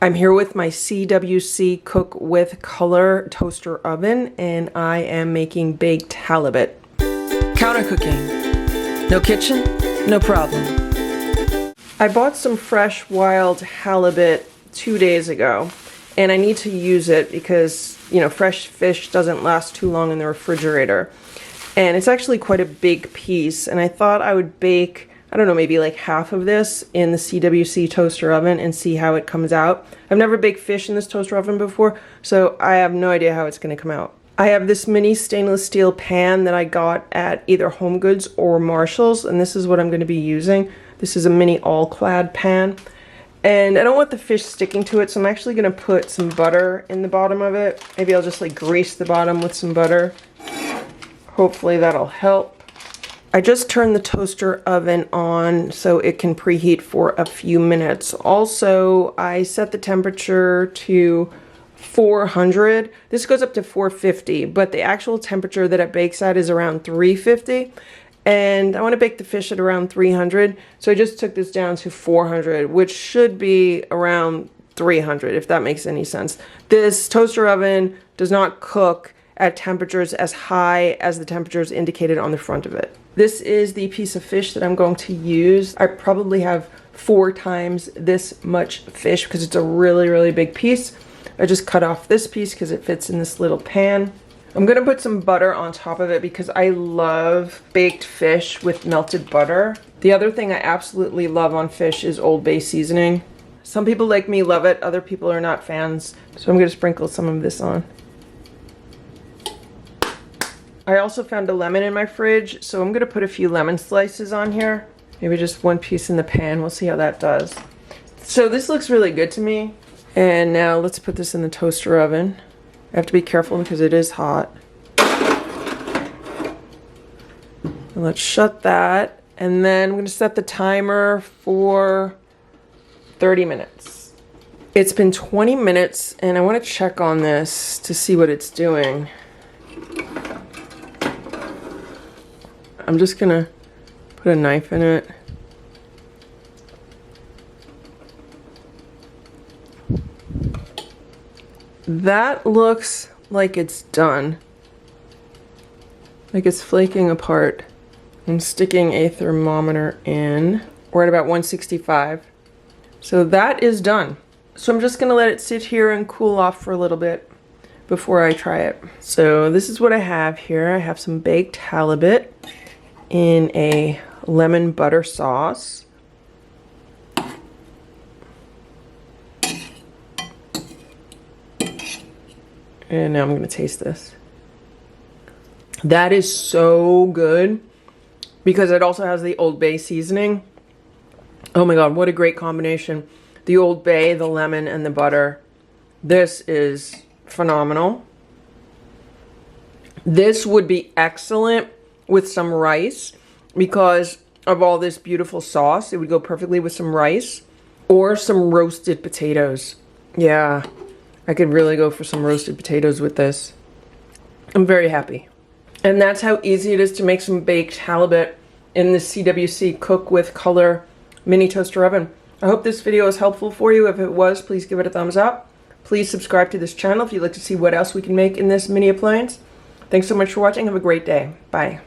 I'm here with my CWC Cook with Color toaster oven, and I am making baked halibut. Counter cooking. No kitchen, no problem. I bought some fresh wild halibut 2 days ago, and I need to use it because, you know, fresh fish doesn't last too long in the refrigerator. And it's actually quite a big piece, and I thought I would bake, I don't know, maybe like half of this in the CWC toaster oven and see how it comes out. I've never baked fish in this toaster oven before, so I have no idea how it's going to come out. I have this mini stainless steel pan that I got at either Home Goods or Marshall's, and this is what I'm going to be using. This is a mini all-clad pan, and I don't want the fish sticking to it, so I'm actually going to put some butter in the bottom of it. Maybe I'll just like grease the bottom with some butter. Hopefully that'll help. I just turned the toaster oven on so it can preheat for a few minutes. Also, I set the temperature to 400. This goes up to 450, but the actual temperature that it bakes at is around 350. And I want to bake the fish at around 300. So I just took this down to 400, which should be around 300, if that makes any sense. This toaster oven does not cook at temperatures as high as the temperatures indicated on the front of it. This is the piece of fish that I'm going to use. I probably have 4 times this much fish because it's a really big piece. I just cut off this piece because it fits in this little pan. I'm gonna put some butter on top of it because I love baked fish with melted butter. The other thing I absolutely love on fish is Old Bay seasoning. Some people like me love it, other people are not fans. So I'm gonna sprinkle some of this on. I also found a lemon in my fridge, so I'm gonna put a few lemon slices on here. Maybe just 1 piece in the pan, we'll see how that does. So this looks really good to me. And now let's put this in the toaster oven. I have to be careful because it is hot. And let's shut that. And then I'm gonna set the timer for 30 minutes. It's been 20 minutes and I wanna check on this to see what it's doing. I'm just gonna put a knife in it. That looks like it's done. Like it's flaking apart. I'm sticking a thermometer in. We're at about 165. So that is done. So I'm just gonna let it sit here and cool off for a little bit before I try it. So this is what I have here. I have some baked halibut in a lemon butter sauce. And now I'm going to taste this. That is so good because it also has the Old Bay seasoning. Oh my god, what a great combination. The Old Bay, the lemon, and the butter. This is phenomenal. This would be excellent with some rice because of all this beautiful sauce. It would go perfectly with some rice or some roasted potatoes. Yeah, I could really go for some roasted potatoes with this. I'm very happy. And that's how easy it is to make some baked halibut in the CWC Cook with Color mini toaster oven. I hope this video was helpful for you. If it was, please give it a thumbs up. Please subscribe to this channel if you'd like to see what else we can make in this mini appliance. Thanks so much for watching. Have a great day. Bye.